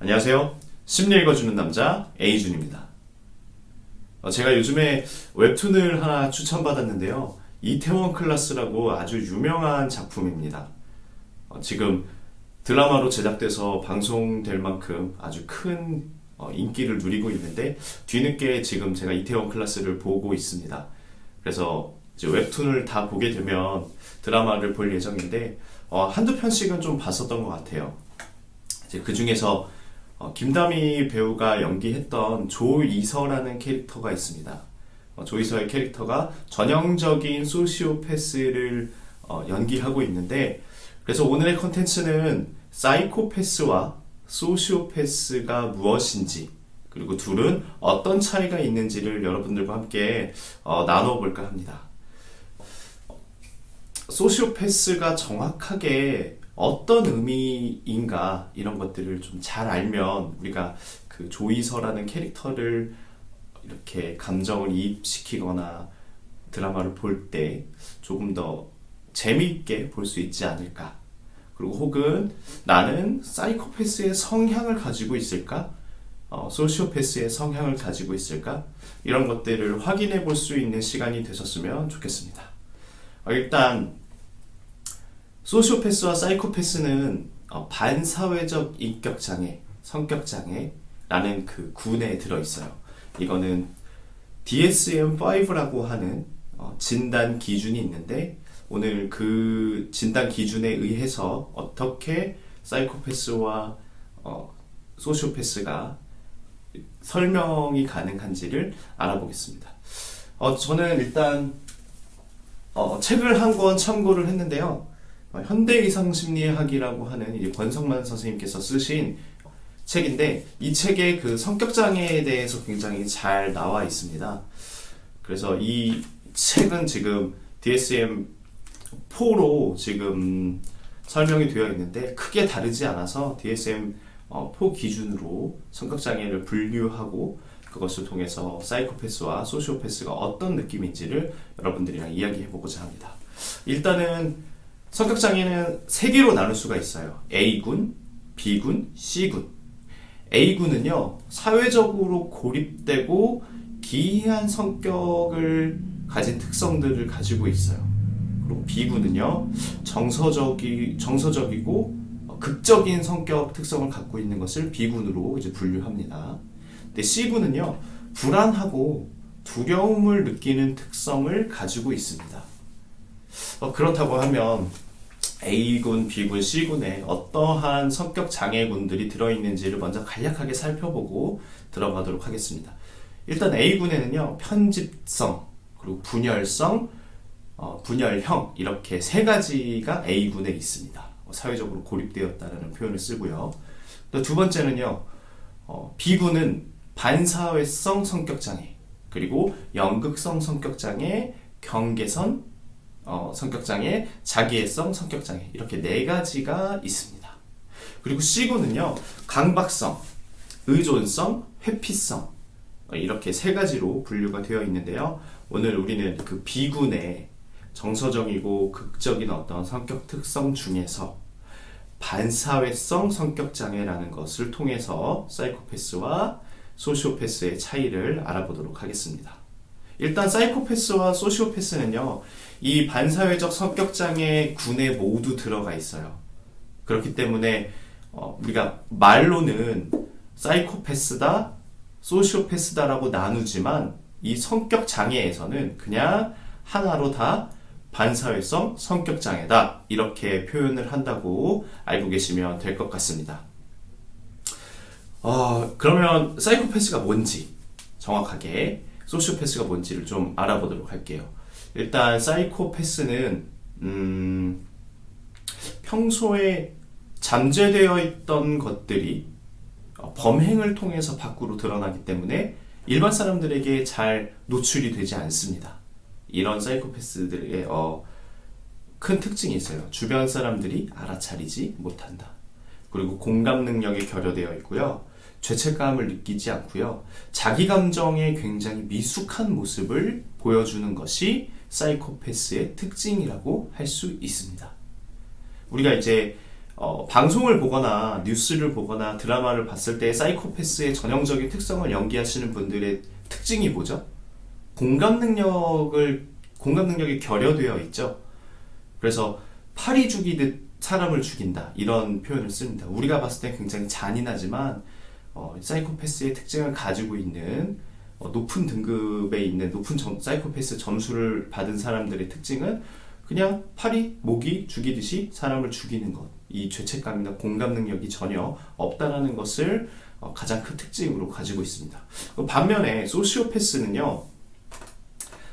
안녕하세요. 심리 읽어주는 남자 A준입니다. 제가 요즘에 웹툰을 하나 추천받았는데요. 이태원 클라스라고 아주 유명한 작품입니다. 지금 드라마로 제작돼서 방송될 만큼 아주 큰 인기를 누리고 있는데 뒤늦게 지금 제가 이태원 클라스를 보고 있습니다. 그래서 이제 웹툰을 다 보게 되면 드라마를 볼 예정인데 한두 편씩은 좀 봤었던 것 같아요. 이제 그 중에서 김다미 배우가 연기했던 조이서라는 캐릭터가 있습니다. 조이서의 캐릭터가 전형적인 소시오패스를 연기하고 있는데, 그래서 오늘의 컨텐츠는 사이코패스와 소시오패스가 무엇인지, 그리고 둘은 어떤 차이가 있는지를 여러분들과 함께 나눠볼까 합니다. 소시오패스가 정확하게 어떤 의미인가 이런 것들을 좀 잘 알면 우리가 그 조이서라는 캐릭터를 이렇게 감정을 이입시키거나 드라마를 볼 때 조금 더 재미있게 볼 수 있지 않을까. 그리고 혹은 나는 사이코패스의 성향을 가지고 있을까? 소시오패스의 성향을 가지고 있을까? 이런 것들을 확인해 볼 수 있는 시간이 되셨으면 좋겠습니다. 일단 소시오패스와 사이코패스는 반사회적 인격장애, 성격장애라는 그 군에 들어있어요. 이거는 DSM-5라고 하는 진단 기준이 있는데, 오늘 그 진단 기준에 의해서 어떻게 사이코패스와 소시오패스가 설명이 가능한지를 알아보겠습니다. 저는 일단 책을 한 권 참고를 했는데요. 현대의상심리학이라고 하는 이제 권성만 선생님께서 쓰신 책인데, 이 책에 그 성격장애에 대해서 굉장히 잘 나와 있습니다. 그래서 이 책은 지금 DSM-4로 지금 설명이 되어 있는데, 크게 다르지 않아서 DSM-4 기준으로 성격장애를 분류하고 그것을 통해서 사이코패스와 소시오패스가 어떤 느낌인지를 여러분들이랑 이야기해보고자 합니다. 일단은 성격장애는 세 개로 나눌 수가 있어요. A군, B군, C군. A군은요, 사회적으로 고립되고 기이한 성격을 가진 특성들을 가지고 있어요. 그리고 B군은요, 정서적이고 극적인 성격 특성을 갖고 있는 것을 B군으로 이제 분류합니다. 근데 C군은요, 불안하고 두려움을 느끼는 특성을 가지고 있습니다. 그렇다고 하면 A군, B군, C군에 어떠한 성격 장애군들이 들어있는지를 먼저 간략하게 살펴보고 들어가도록 하겠습니다. 일단 A군에는요, 편집성, 그리고 분열성, 분열형, 이렇게 세 가지가 A군에 있습니다. 사회적으로 고립되었다는 표현을 쓰고요. 또 두 번째는요, B군은 반사회성 성격장애, 그리고 연극성 성격장애, 경계선 성격장애, 자기애성 성격장애, 이렇게 네 가지가 있습니다. 그리고 C군은요, 강박성, 의존성, 회피성, 이렇게 세 가지로 분류가 되어 있는데요. 오늘 우리는 그 B군의 정서적이고 극적인 어떤 성격 특성 중에서 반사회성 성격장애라는 것을 통해서 사이코패스와 소시오패스의 차이를 알아보도록 하겠습니다. 일단 사이코패스와 소시오패스는요, 이 반사회적 성격장애 군에 모두 들어가 있어요. 그렇기 때문에 우리가 말로는 사이코패스다, 소시오패스다라고 나누지만 이 성격장애에서는 그냥 하나로 다 반사회성 성격장애다, 이렇게 표현을 한다고 알고 계시면 될 것 같습니다. 그러면 사이코패스가 뭔지, 정확하게 소시오패스가 뭔지를 좀 알아보도록 할게요. 일단 사이코패스는 평소에 잠재되어 있던 것들이 범행을 통해서 밖으로 드러나기 때문에 일반 사람들에게 잘 노출이 되지 않습니다. 이런 사이코패스들의 큰 특징이 있어요. 주변 사람들이 알아차리지 못한다. 그리고 공감 능력이 결여되어 있고요. 죄책감을 느끼지 않고요. 자기 감정에 굉장히 미숙한 모습을 보여주는 것이 사이코패스의 특징이라고 할 수 있습니다. 우리가 이제 방송을 보거나 뉴스를 보거나 드라마를 봤을 때 사이코패스의 전형적인 특성을 연기하시는 분들의 특징이 뭐죠? 공감 능력이 결여되어 있죠. 그래서 파리 죽이듯 사람을 죽인다 이런 표현을 씁니다. 우리가 봤을 때 굉장히 잔인하지만 사이코패스의 특징을 가지고 있는 높은 등급에 있는 높은 사이코패스 점수를 받은 사람들의 특징은 그냥 파리, 모기 죽이듯이 사람을 죽이는 것, 이 죄책감이나 공감 능력이 전혀 없다라는 것을 가장 큰 특징으로 가지고 있습니다. 반면에 소시오패스는요,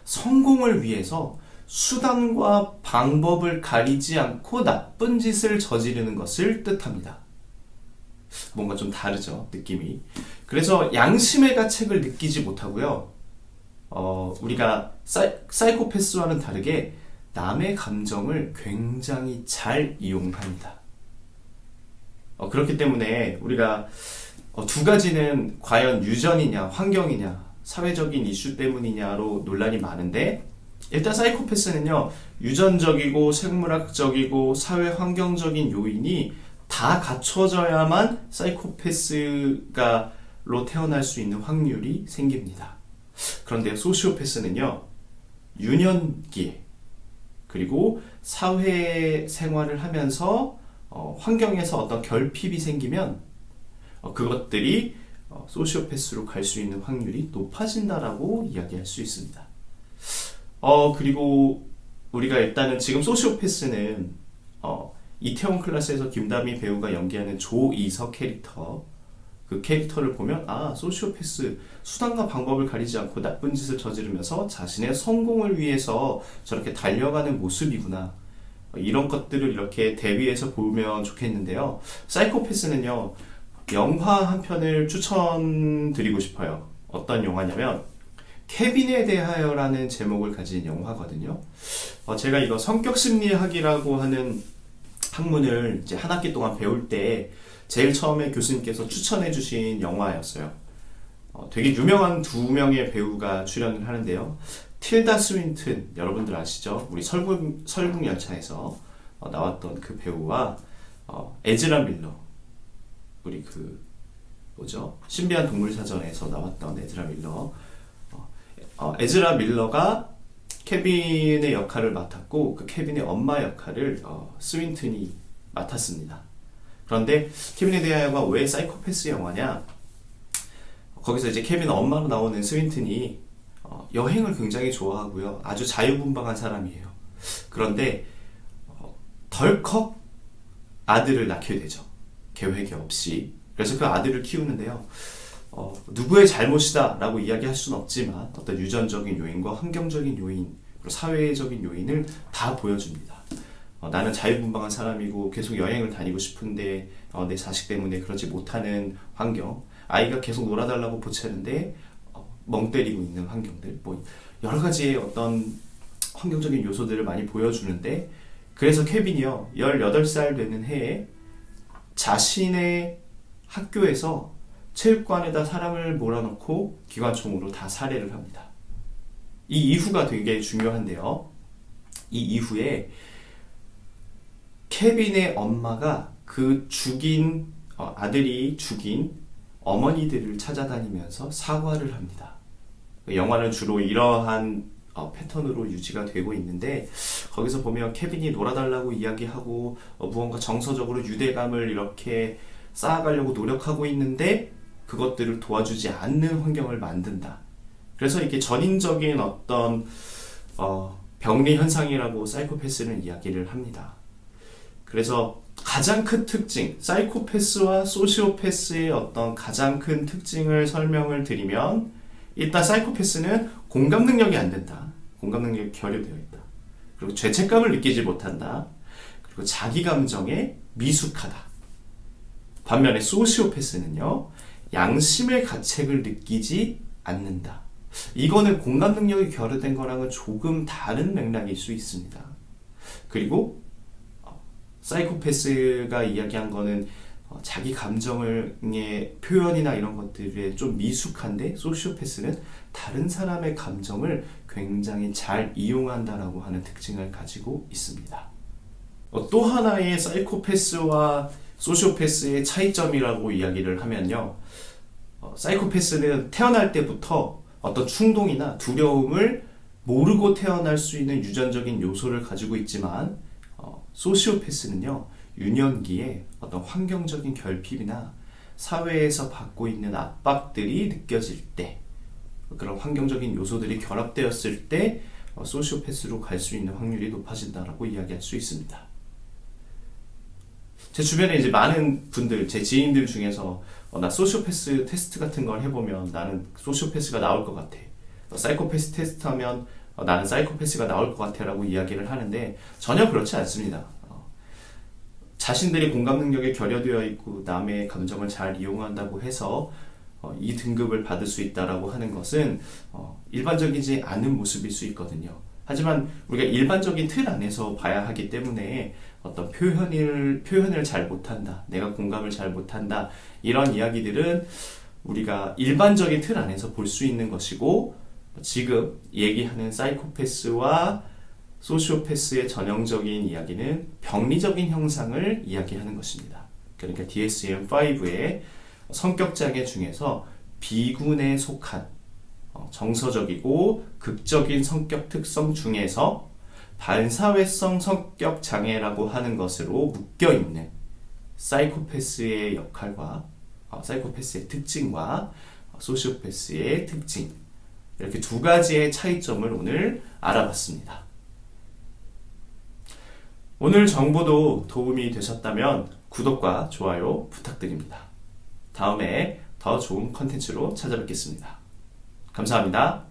성공을 위해서 수단과 방법을 가리지 않고 나쁜 짓을 저지르는 것을 뜻합니다. 뭔가 좀 다르죠, 느낌이. 그래서 양심의 가책을 느끼지 못하고요. 우리가 사이코패스와는 다르게 남의 감정을 굉장히 잘 이용합니다. 그렇기 때문에 우리가 두 가지는 과연 유전이냐, 환경이냐, 사회적인 이슈 때문이냐로 논란이 많은데, 일단 사이코패스는요, 유전적이고 생물학적이고 사회 환경적인 요인이 다 갖춰져야만 사이코패스가로 태어날 수 있는 확률이 생깁니다. 그런데 소시오패스는요, 유년기에 그리고 사회 생활을 하면서 환경에서 어떤 결핍이 생기면 그것들이 소시오패스로 갈 수 있는 확률이 높아진다라고 이야기할 수 있습니다. 그리고 우리가 일단은 지금 소시오패스는 이태원 클라스에서 김다미 배우가 연기하는 조이석 캐릭터, 그 캐릭터를 보면 소시오패스, 수단과 방법을 가리지 않고 나쁜 짓을 저지르면서 자신의 성공을 위해서 저렇게 달려가는 모습이구나, 이런 것들을 이렇게 대비해서 보면 좋겠는데요. 사이코패스는요, 영화 한 편을 추천드리고 싶어요. 어떤 영화냐면 케빈에 대하여라는 제목을 가진 영화거든요. 제가 이거 성격심리학이라고 하는 학문을 이제 한 학기 동안 배울 때 제일 처음에 교수님께서 추천해 주신 영화였어요. 되게 유명한 두 명의 배우가 출연을 하는데요. 틸다 스윈튼, 여러분들 아시죠? 우리 설국열차에서 나왔던 그 배우와 에즈라 밀러, 우리 신비한 동물사전에서 나왔던 에즈라 밀러, 에즈라 밀러가 케빈의 역할을 맡았고, 그 케빈의 엄마 역할을 스윈튼이 맡았습니다. 그런데 케빈에 대하여가 왜 사이코패스 영화냐? 거기서 이제 케빈 엄마로 나오는 스윈튼이 여행을 굉장히 좋아하고요, 아주 자유분방한 사람이에요. 그런데 덜컥 아들을 낳게 되죠, 계획이 없이. 그래서 그 아들을 키우는데요, 누구의 잘못이다 라고 이야기할 수는 없지만 어떤 유전적인 요인과 환경적인 요인, 그리고 사회적인 요인을 다 보여줍니다. 나는 자유분방한 사람이고 계속 여행을 다니고 싶은데 내 자식 때문에 그러지 못하는 환경, 아이가 계속 놀아달라고 보채는데 멍 때리고 있는 환경들, 여러 가지의 어떤 환경적인 요소들을 많이 보여주는데, 그래서 케빈이요, 18살 되는 해에 자신의 학교에서 체육관에다 사람을 몰아넣고 기관총으로 다 살해를 합니다. 이 이후가 되게 중요한데요, 이 이후에 케빈의 엄마가 그 아들이 죽인 어머니들을 찾아다니면서 사과를 합니다. 영화는 주로 이러한 패턴으로 유지가 되고 있는데, 거기서 보면 케빈이 놀아달라고 이야기하고 무언가 정서적으로 유대감을 이렇게 쌓아가려고 노력하고 있는데 그것들을 도와주지 않는 환경을 만든다. 그래서 이게 전인적인 어떤 병리 현상이라고 사이코패스는 이야기를 합니다. 그래서 가장 큰 특징, 사이코패스와 소시오패스의 어떤 가장 큰 특징을 설명을 드리면, 일단 사이코패스는 공감 능력이 안 된다. 공감 능력이 결여되어 있다. 그리고 죄책감을 느끼지 못한다. 그리고 자기 감정에 미숙하다. 반면에 소시오패스는요, 양심의 가책을 느끼지 않는다. 이거는 공감 능력이 결여된 거랑은 조금 다른 맥락일 수 있습니다. 그리고 사이코패스가 이야기한 거는 자기 감정의 표현이나 이런 것들에 좀 미숙한데, 소시오패스는 다른 사람의 감정을 굉장히 잘 이용한다라고 하는 특징을 가지고 있습니다. 또 하나의 사이코패스와 소시오패스의 차이점이라고 이야기를 하면요. 사이코패스는 태어날 때부터 어떤 충동이나 두려움을 모르고 태어날 수 있는 유전적인 요소를 가지고 있지만 소시오패스는요. 유년기에 어떤 환경적인 결핍이나 사회에서 받고 있는 압박들이 느껴질 때 그런 환경적인 요소들이 결합되었을 때 소시오패스로 갈 수 있는 확률이 높아진다라고 이야기할 수 있습니다. 제 주변에 이제 많은 분들, 제 지인들 중에서 나 소시오패스 테스트 같은 걸 해보면 나는 소시오패스가 나올 것 같아. 사이코패스 테스트 하면 나는 사이코패스가 나올 것 같아 라고 이야기를 하는데 전혀 그렇지 않습니다. 자신들이 공감 능력에 결여되어 있고 남의 감정을 잘 이용한다고 해서 이 등급을 받을 수 있다라고 하는 것은 일반적이지 않은 모습일 수 있거든요. 하지만 우리가 일반적인 틀 안에서 봐야 하기 때문에 어떤 표현을 잘 못한다, 내가 공감을 잘 못한다 이런 이야기들은 우리가 일반적인 틀 안에서 볼 수 있는 것이고 지금 얘기하는 사이코패스와 소시오패스의 전형적인 이야기는 병리적인 형상을 이야기하는 것입니다. 그러니까 DSM-5의 성격장애 중에서 B군에 속한 정서적이고 극적인 성격 특성 중에서 반사회성 성격 장애라고 하는 것으로 묶여있는 사이코패스의 역할과 사이코패스의 특징과 소시오패스의 특징 이렇게 두 가지의 차이점을 오늘 알아봤습니다. 오늘 정보도 도움이 되셨다면 구독과 좋아요 부탁드립니다. 다음에 더 좋은 컨텐츠로 찾아뵙겠습니다. 감사합니다.